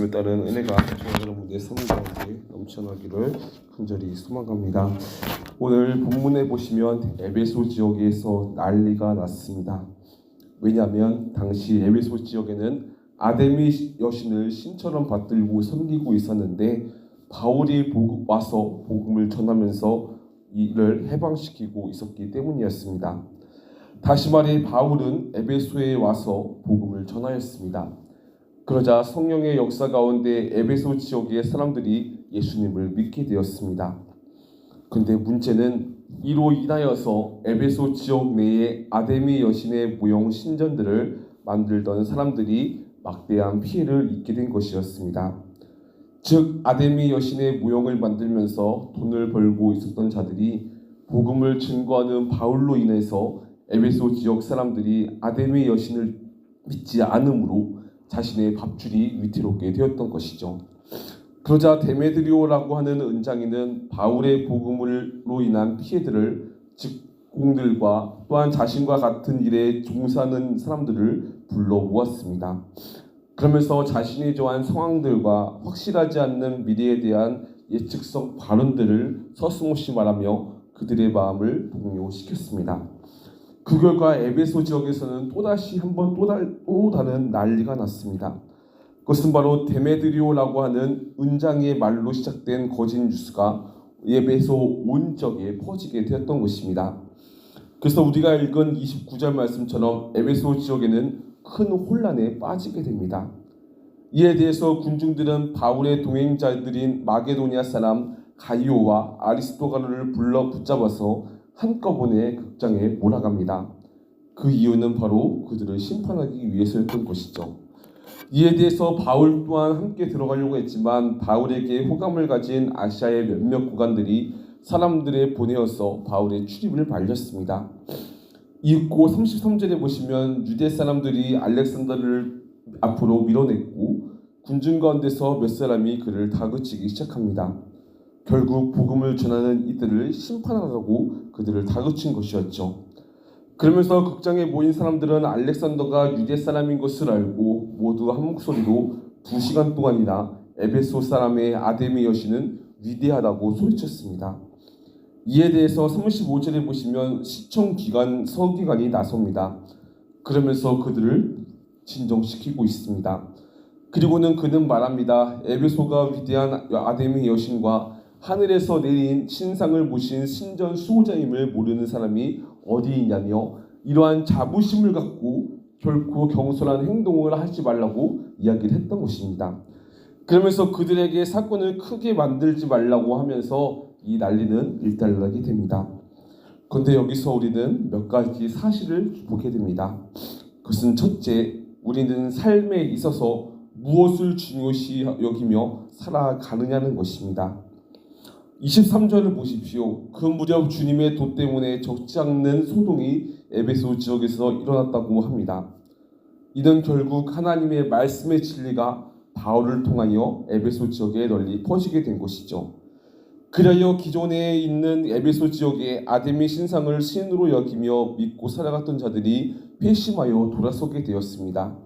말씀에 따른 은혜가 저와 여러분의 삶 가운데 넘쳐나기를 간절히 소망합니다. 오늘 본문에 보시면 에베소 지역에서 난리가 났습니다. 왜냐하면 당시 에베소 지역에는 아데미 여신을 신처럼 받들고 섬기고 있었는데 바울이 와서 복음을 전하면서 이를 해방시키고 있었기 때문이었습니다. 다시 말해 바울은 에베소에 와서 복음을 전하였습니다. 그러자 성령의 역사 가운데 에베소 지역의 사람들이 예수님을 믿게 되었습니다. 그런데 문제는 이로 인하여서 에베소 지역 내에 아데미 여신의 모형 신전들을 만들던 사람들이 막대한 피해를 입게 된 것이었습니다. 즉 아데미 여신의 모형을 만들면서 돈을 벌고 있었던 자들이 복음을 증거하는 바울로 인해서 에베소 지역 사람들이 아데미 여신을 믿지 않으므로 자신의 밥줄이 위태롭게 되었던 것이죠. 그러자 데메드리오라고 하는 은장이는 바울의 복음으로 인한 피해들을 직공들과 또한 자신과 같은 일에 종사하는 사람들을 불러 모았습니다. 그러면서 자신이 좋아한 상황들과 확실하지 않는 미래에 대한 예측성 발언들을 서슴없이 말하며 그들의 마음을 동요시켰습니다. 그 결과 에베소 지역에서는 또다시 한번 또 다른 난리가 났습니다. 그것은 바로 데메드리오라고 하는 은장의 말로 시작된 거짓 뉴스가 에베소 온 지역에 퍼지게 되었던 것입니다. 그래서 우리가 읽은 29절 말씀처럼 에베소 지역에는 큰 혼란에 빠지게 됩니다. 이에 대해서 군중들은 바울의 동행자들인 마게도니아 사람 가이오와 아리스토가르를 불러 붙잡아서 한꺼번에 극장에 몰아갑니다. 그 이유는 바로 그들을 심판하기 위해서였던 것이죠. 이에 대해서 바울 또한 함께 들어가려고 했지만 바울에게 호감을 가진 아시아의 몇몇 구간들이 사람들에 보내어서 바울의 출입을 말렸습니다. 이윽고 33절에 보시면 유대 사람들이 알렉산더를 앞으로 밀어냈고 군중 가운데서 몇 사람이 그를 다그치기 시작합니다. 결국 복음을 전하는 이들을 심판하라고 그들을 다그친 것이었죠. 그러면서 극장에 모인 사람들은 알렉산더가 유대 사람인 것을 알고 모두 한 목소리로 2시간 동안이나 에베소 사람의 아데미 여신은 위대하다고 소리쳤습니다. 이에 대해서 35절에 보시면 시청기관, 서기관이 나섭니다. 그러면서 그들을 진정시키고 있습니다. 그리고는 그는 말합니다. 에베소가 위대한 아데미 여신과 하늘에서 내린 신상을 모신 신전 수호자임을 모르는 사람이 어디 있냐며 이러한 자부심을 갖고 결코 경솔한 행동을 하지 말라고 이야기를 했던 것입니다. 그러면서 그들에게 사건을 크게 만들지 말라고 하면서 이 난리는 일단락이 됩니다. 그런데 여기서 우리는 몇 가지 사실을 보게 됩니다. 그것은 첫째, 우리는 삶에 있어서 무엇을 중요시 여기며 살아가느냐는 것입니다. 23절을 보십시오. 그 무렵 주님의 도 때문에 적지 않는 소동이 에베소 지역에서 일어났다고 합니다. 이는 결국 하나님의 말씀의 진리가 바울을 통하여 에베소 지역에 널리 퍼지게 된 것이죠. 그리하여 기존에 있는 에베소 지역의 아데미 신상을 신으로 여기며 믿고 살아갔던 자들이 회심하여 돌아서게 되었습니다.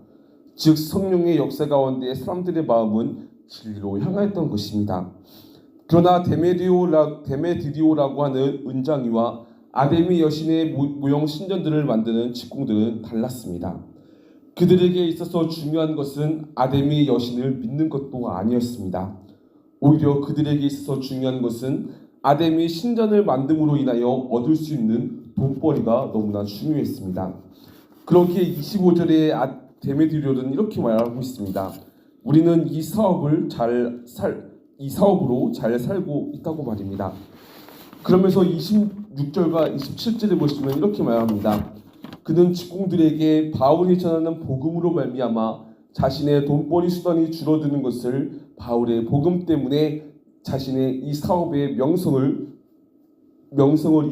즉 성령의 역사 가운데 사람들의 마음은 진리로 향하였던 것입니다. 그러나 데메드리오라고 하는 은장이와 아데미 여신의 모형 신전들을 만드는 직공들은 달랐습니다. 그들에게 있어서 중요한 것은 아데미 여신을 믿는 것도 아니었습니다. 오히려 그들에게 있어서 중요한 것은 아데미 신전을 만듦으로 인하여 얻을 수 있는 돈벌이가 너무나 중요했습니다. 그렇게 25절에 데메드리오는 이렇게 말하고 있습니다. 우리는 이 사업으로 잘 살고 있다고 말입니다. 그러면서 26절과 27절에 보시면 이렇게 말합니다. 그는 직공들에게 바울이 전하는 복음으로 말미암아 자신의 돈벌이 수단이 줄어드는 것을 바울의 복음 때문에 자신의 이 사업의 명성을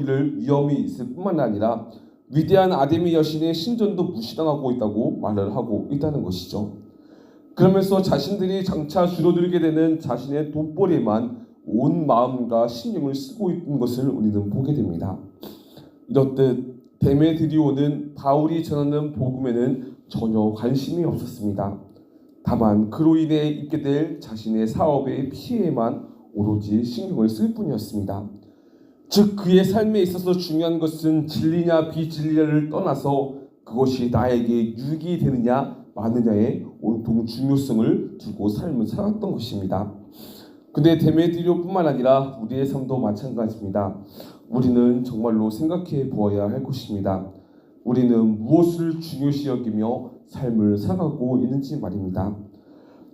잃을 위험이 있을 뿐만 아니라 위대한 아데미 여신의 신전도 무시당하고 있다고 말을 하고 있다는 것이죠. 그러면서 자신들이 장차 줄어들게 되는 자신의 돈벌이에만 온 마음과 신경을 쓰고 있는 것을 우리는 보게 됩니다. 이렇듯 데메드리오는 바울이 전하는 복음에는 전혀 관심이 없었습니다. 다만 그로 인해 있게 될 자신의 사업의 피해에만 오로지 신경을 쓸 뿐이었습니다. 즉 그의 삶에 있어서 중요한 것은 진리냐 비진리냐를 떠나서 그것이 나에게 유익이 되느냐 마느냐의 온통 중요성을 두고 삶을 살았던 것입니다. 근데 데메드리오뿐만 아니라 우리의 삶도 마찬가지입니다. 우리는 정말로 생각해 보아야 할 것입니다. 우리는 무엇을 중요시 여기며 삶을 살아가고 있는지 말입니다.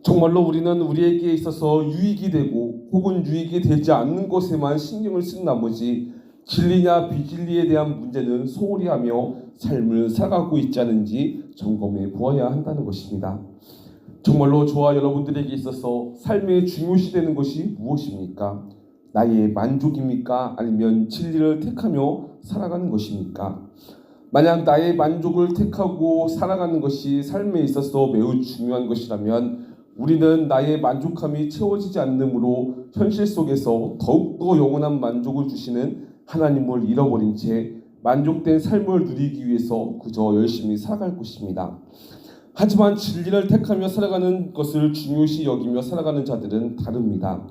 정말로 우리는 우리에게 있어서 유익이 되고 혹은 유익이 되지 않는 것에만 신경을 쓴 나머지 진리냐 비진리에 대한 문제는 소홀히 하며 삶을 살아가고 있지 않은지 점검해 보아야 한다는 것입니다. 정말로 저와 여러분들에게 있어서 삶에 중요시되는 것이 무엇입니까? 나의 만족입니까? 아니면 진리를 택하며 살아가는 것입니까? 만약 나의 만족을 택하고 살아가는 것이 삶에 있어서 매우 중요한 것이라면 우리는 나의 만족함이 채워지지 않으므로 현실 속에서 더욱더 영원한 만족을 주시는 하나님을 잃어버린 채 만족된 삶을 누리기 위해서 그저 열심히 살아갈 것입니다. 하지만 진리를 택하며 살아가는 것을 중요시 여기며 살아가는 자들은 다릅니다.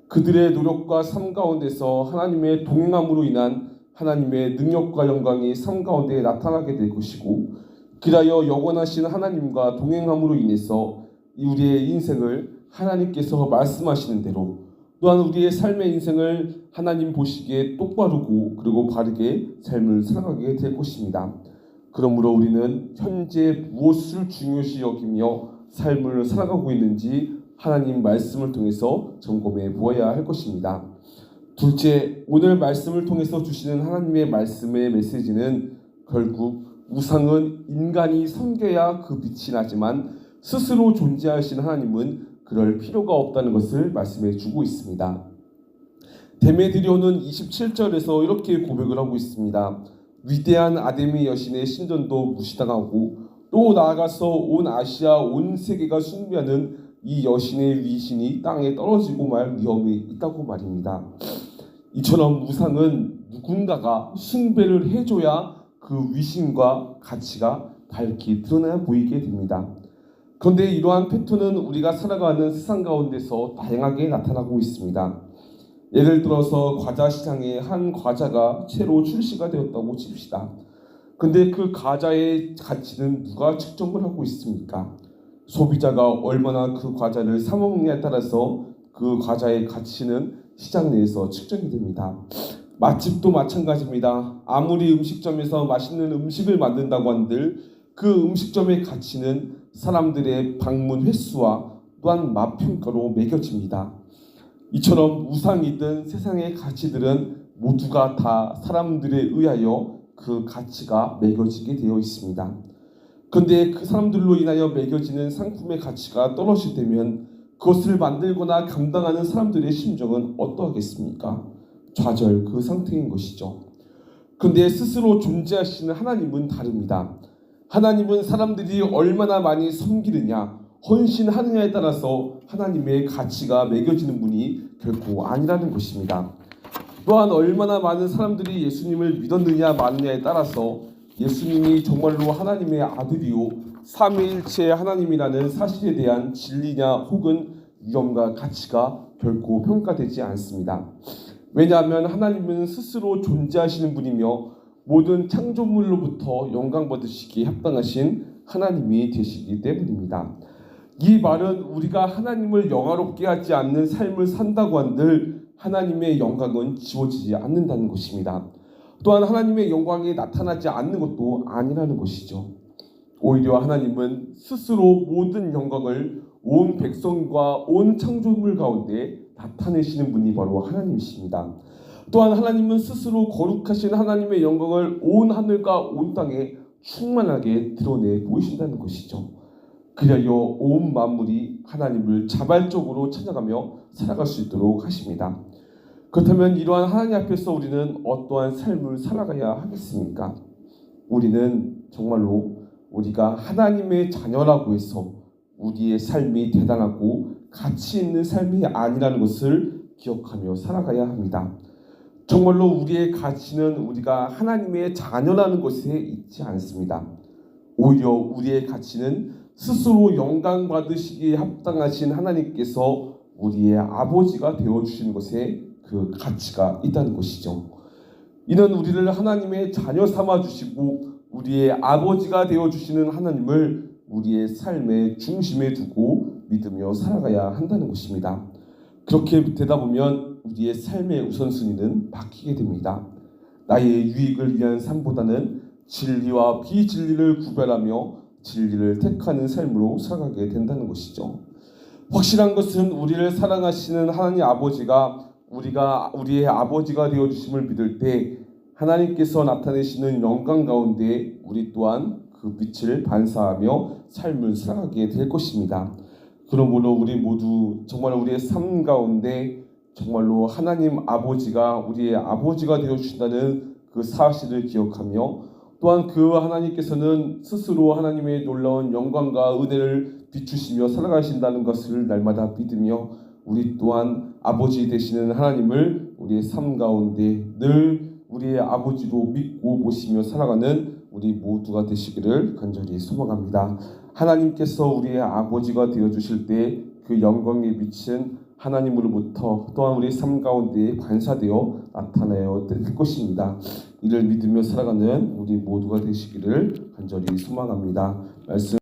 그들의 노력과 삶 가운데서 하나님의 동행함으로 인한 하나님의 능력과 영광이 삶 가운데 나타나게 될 것이고 그리하여 영원하신 하나님과 동행함으로 인해서 우리의 인생을 하나님께서 말씀하시는 대로 또한 우리의 삶의 인생을 하나님 보시기에 똑바르고 그리고 바르게 삶을 살아가게 될 것입니다. 그러므로 우리는 현재 무엇을 중요시 여기며 삶을 살아가고 있는지 하나님 말씀을 통해서 점검해 보아야 할 것입니다. 둘째, 오늘 말씀을 통해서 주시는 하나님의 말씀의 메시지는 결국 우상은 인간이 섬겨야 그 빛이 나지만 스스로 존재하신 하나님은 그럴 필요가 없다는 것을 말씀해 주고 있습니다. 데메드리오는 27절에서 이렇게 고백을 하고 있습니다. 위대한 아데미 여신의 신전도 무시당하고 또 나아가서 온 아시아 온 세계가 숭배하는 이 여신의 위신이 땅에 떨어지고 말 위험이 있다고 말입니다. 이처럼 우상은 누군가가 숭배를 해줘야 그 위신과 가치가 밝히 드러나 보이게 됩니다. 그런데 이러한 패턴은 우리가 살아가는 세상 가운데서 다양하게 나타나고 있습니다. 예를 들어서 과자 시장에 한 과자가 새로 출시가 되었다고 칩시다. 근데 그 과자의 가치는 누가 측정을 하고 있습니까? 소비자가 얼마나 그 과자를 사 먹느냐에 따라서 그 과자의 가치는 시장 내에서 측정이 됩니다. 맛집도 마찬가지입니다. 아무리 음식점에서 맛있는 음식을 만든다고 한들 그 음식점의 가치는 사람들의 방문 횟수와 또한 맛 평가로 매겨집니다. 이처럼 우상이든 세상의 가치들은 모두가 다 사람들에 의하여 그 가치가 매겨지게 되어 있습니다. 그런데 그 사람들로 인하여 매겨지는 상품의 가치가 떨어질 때면 그것을 만들거나 감당하는 사람들의 심정은 어떠하겠습니까? 좌절 그 상태인 것이죠. 그런데 스스로 존재하시는 하나님은 다릅니다. 하나님은 사람들이 얼마나 많이 섬기느냐, 헌신하느냐에 따라서 하나님의 가치가 매겨지는 분이 결코 아니라는 것입니다. 또한 얼마나 많은 사람들이 예수님을 믿었느냐 마느냐에 따라서 예수님이 정말로 하나님의 아들이요 삼위일체 하나님이라는 사실에 대한 진리냐 혹은 위엄과 가치가 결코 평가되지 않습니다. 왜냐하면 하나님은 스스로 존재하시는 분이며 모든 창조물로부터 영광 받으시기에 합당하신 하나님이 되시기 때문입니다. 이 말은 우리가 하나님을 영화롭게 하지 않는 삶을 산다고 한들 하나님의 영광은 지워지지 않는다는 것입니다. 또한 하나님의 영광이 나타나지 않는 것도 아니라는 것이죠. 오히려 하나님은 스스로 모든 영광을 온 백성과 온 창조물 가운데 나타내시는 분이 바로 하나님이십니다. 또한 하나님은 스스로 거룩하신 하나님의 영광을 온 하늘과 온 땅에 충만하게 드러내 보이신다는 것이죠. 그리하여 온 만물이 하나님을 자발적으로 찾아가며 살아갈 수 있도록 하십니다. 그렇다면 이러한 하나님 앞에서 우리는 어떠한 삶을 살아가야 하겠습니까? 우리는 정말로 우리가 하나님의 자녀라고 해서 우리의 삶이 대단하고 가치 있는 삶이 아니라는 것을 기억하며 살아가야 합니다. 정말로 우리의 가치는 우리가 하나님의 자녀라는 것에 있지 않습니다. 오히려 우리의 가치는 스스로 영광 받으시기에 합당하신 하나님께서 우리의 아버지가 되어 주시는 것에 그 가치가 있다는 것이죠. 이는 우리를 하나님의 자녀 삼아 주시고 우리의 아버지가 되어 주시는 하나님을 우리의 삶의 중심에 두고 믿으며 살아가야 한다는 것입니다. 그렇게 되다 보면 우리의 삶의 우선순위는 바뀌게 됩니다. 나의 유익을 위한 삶보다는 진리와 비진리를 구별하며 진리를 택하는 삶으로 살아가게 된다는 것이죠. 확실한 것은 우리를 사랑하시는 하나님 아버지가 우리의 아버지가 되어 주심을 믿을 때 하나님께서 나타내시는 영광 가운데 우리 또한 그 빛을 반사하며 삶을 살아가게 될 것입니다. 그러므로 우리 모두 정말 우리의 삶 가운데 정말로 하나님 아버지가 우리의 아버지가 되어 주신다는 그 사실을 기억하며 또한 그 하나님께서는 스스로 하나님의 놀라운 영광과 은혜를 비추시며 살아가신다는 것을 날마다 믿으며 우리 또한 아버지 되시는 하나님을 우리의 삶 가운데 늘 우리의 아버지로 믿고 모시며 살아가는 우리 모두가 되시기를 간절히 소망합니다. 하나님께서 우리의 아버지가 되어주실 때 그 영광의 빛은 하나님으로부터 또한 우리 삶 가운데 반사되어 나타나야 될 것입니다. 이를 믿으며 살아가는 우리 모두가 되시기를 간절히 소망합니다. 말씀